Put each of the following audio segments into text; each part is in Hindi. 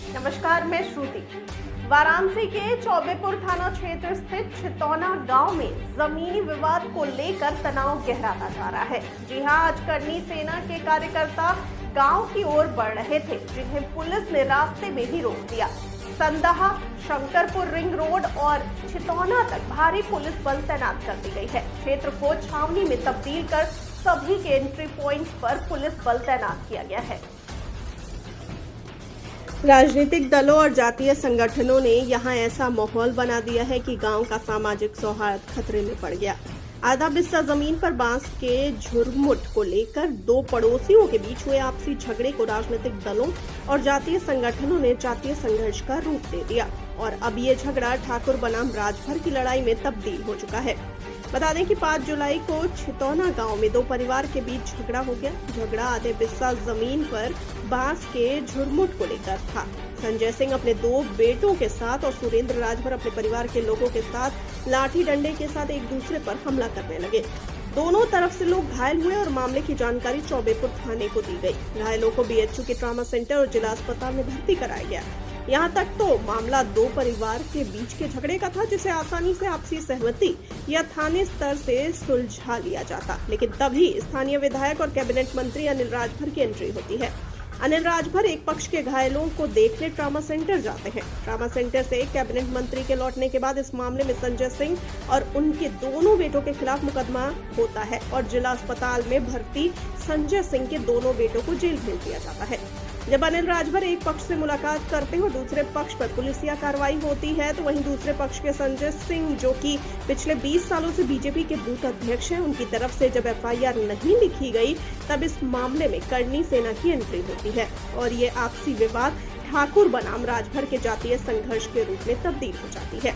नमस्कार, मैं श्रुति। वाराणसी के चौबेपुर थाना क्षेत्र स्थित छितौना गांव में जमीनी विवाद को लेकर तनाव गहराता जा रहा है। जी हां, आज करनी सेना के कार्यकर्ता गांव की ओर बढ़ रहे थे, जिन्हें पुलिस ने रास्ते में ही रोक दिया। संदहा, शंकरपुर रिंग रोड और छितौना तक भारी पुलिस बल तैनात कर दी गई है। क्षेत्र को छावनी में तब्दील कर सभी के एंट्री पॉइंट्स पर पुलिस बल तैनात किया गया है। राजनीतिक दलों और जातीय संगठनों ने यहां ऐसा माहौल बना दिया है कि गांव का सामाजिक सौहार्द खतरे में पड़ गया। आधा बिस्सा जमीन पर बांस के झुरमुट को लेकर दो पड़ोसियों के बीच हुए आपसी झगड़े को राजनीतिक दलों और जातीय संगठनों ने जातीय संघर्ष का रूप दे दिया और अब ये झगड़ा ठाकुर बनाम राजभर की लड़ाई में तब्दील हो चुका है। बता दें कि 5 जुलाई को छितौना गांव में दो परिवार के बीच झगड़ा हो गया। झगड़ा आधे बिस्सा जमीन पर बांस के झुरमुट को लेकर था। संजय सिंह अपने 2 बेटों के साथ और सुरेंद्र राजभर अपने परिवार के लोगों के साथ लाठी डंडे के साथ एक दूसरे पर हमला करने लगे। दोनों तरफ से लोग घायल हुए और मामले की जानकारी चौबेपुर थाने को दी गई। घायलों को बीएचयू के ट्रॉमा सेंटर और जिला अस्पताल में भर्ती कराया गया। यहाँ तक तो मामला 2 परिवार के बीच के झगड़े का था, जिसे आसानी से आपसी सहमति या थाने स्तर से सुलझा लिया जाता, लेकिन तभी स्थानीय विधायक और कैबिनेट मंत्री अनिल राजभर की एंट्री होती है। अनिल राजभर एक पक्ष के घायलों को देखने ट्रॉमा सेंटर जाते हैं। ट्रॉमा सेंटर से कैबिनेट मंत्री के लौटने के बाद इस मामले में संजय सिंह और उनके दोनों बेटों के खिलाफ मुकदमा होता है और जिला अस्पताल में भर्ती संजय सिंह के दोनों बेटों को जेल भेज दिया जाता है। जब अनिल राजभर एक पक्ष से मुलाकात करते हैं और दूसरे पक्ष पर पुलिसिया कार्रवाई होती है, तो वहीं दूसरे पक्ष के संजय सिंह, जो कि पिछले 20 सालों से बीजेपी के बूथ अध्यक्ष हैं, उनकी तरफ से जब एफआईआर नहीं लिखी गई, तब इस मामले में करनी सेना की एंट्री होती है और ये आपसी विवाद ठाकुर बनाम राजभर के जातीय संघर्ष के रूप में तब्दील हो जाती है।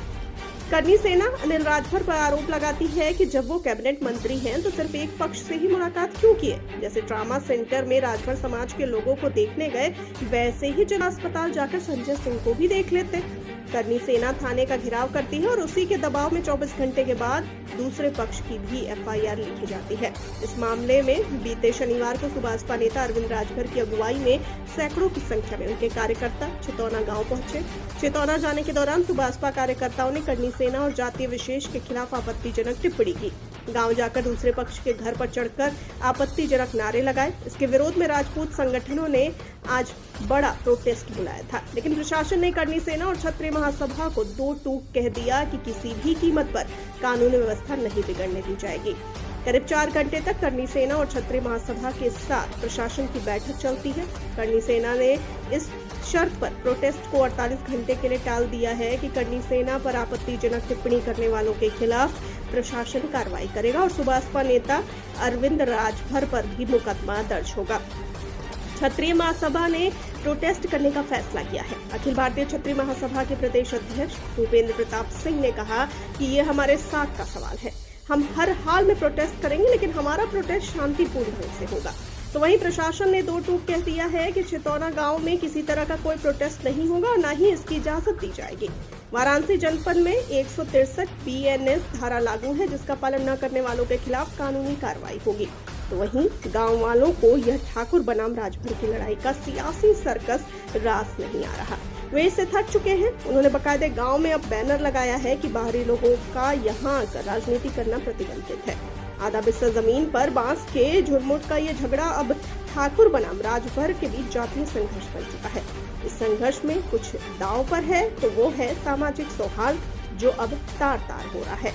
करनी सेना अनिल राजभर पर आरोप लगाती है कि जब वो कैबिनेट मंत्री हैं तो सिर्फ एक पक्ष से ही मुलाकात क्यों किए। जैसे ट्रॉमा सेंटर में राजभर समाज के लोगों को देखने गए, वैसे ही जिला अस्पताल जाकर संजय सिंह को भी देख लेते। करनी सेना थाने का घेराव करती है और उसी के दबाव में 24 घंटे के बाद दूसरे पक्ष की भी एफआईआर लिखी जाती है। इस मामले में बीते शनिवार को सुभाषपा नेता अरविंद राजभर की अगुवाई में सैकड़ों की संख्या में उनके कार्यकर्ता छितौना गांव पहुंचे। छितौना जाने के दौरान सुभाषपा कार्यकर्ताओं ने करनी सेना और जातीय विशेष के खिलाफ आपत्तिजनक टिप्पणी की। गांव जाकर दूसरे पक्ष के घर पर चढ़कर आपत्तिजनक नारे लगाए। इसके विरोध में राजपूत संगठनों ने आज बड़ा प्रोटेस्ट बुलाया था, लेकिन प्रशासन ने करनी सेना और क्षत्रिय महासभा को 2 टूक कह दिया कि किसी भी कीमत पर कानूनी व्यवस्था नहीं बिगड़ने दी जाएगी। करीब 4 घंटे तक करनी सेना और क्षत्रिय महासभा के साथ प्रशासन की बैठक चलती है। करनी सेना ने इस शर्त पर प्रोटेस्ट को 48 घंटे के लिए टाल दिया है कि करनी सेना पर आपत्तिजनक टिप्पणी करने वालों के खिलाफ प्रशासन कार्रवाई करेगा और सुभाषपा नेता अरविंद राजभर पर भी मुकदमा दर्ज होगा। क्षत्रिय महासभा ने प्रोटेस्ट करने का फैसला किया है। अखिल भारतीय क्षत्रिय महासभा के प्रदेश अध्यक्ष भूपेंद्र प्रताप सिंह ने कहा कि ये हमारे साथ का सवाल है। हम हर हाल में प्रोटेस्ट करेंगे, लेकिन हमारा प्रोटेस्ट शांतिपूर्ण ढंग से होगा। तो वहीं प्रशासन ने 2 टूक कह दिया है कि छितौना गांव में किसी तरह का कोई प्रोटेस्ट नहीं होगा और न ही इसकी इजाजत दी जाएगी। वाराणसी जनपद में 163 बीएनएस धारा लागू है, जिसका पालन न करने वालों के खिलाफ कानूनी कार्रवाई होगी। तो वहीं गांव वालों को यह ठाकुर बनाम राजभर की लड़ाई का सियासी सर्कस रास नहीं आ रहा। वे इससे थक चुके हैं। उन्होंने बकायदे गांव में अब बैनर लगाया है कि बाहरी लोगों का यहां आकर राजनीति करना प्रतिबंधित है। आधा बिस्सा जमीन पर बांस के झुरमुट का ये झगड़ा अब ठाकुर बनाम राजभर के बीच जातीय संघर्ष बन चुका है। इस संघर्ष में कुछ दांव पर है, तो वो है सामाजिक सौहार्द, जो अब तार-तार हो रहा है।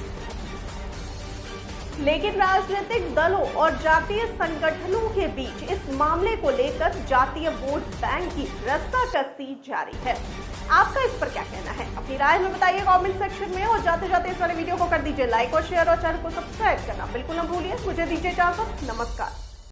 लेकिन राजनीतिक दलों और जातीय संगठनों के बीच इस मामले को लेकर जातीय वोट बैंक की रस्साकसी जारी है। आपका इस पर क्या कहना है? अपनी राय में बताइए कमेंट सेक्शन में और जाते जाते इस वाले वीडियो को कर दीजिए लाइक और शेयर और चैनल को सब्सक्राइब करना बिल्कुल न भूलिए। मुझे दीजिए इजाजत। नमस्कार।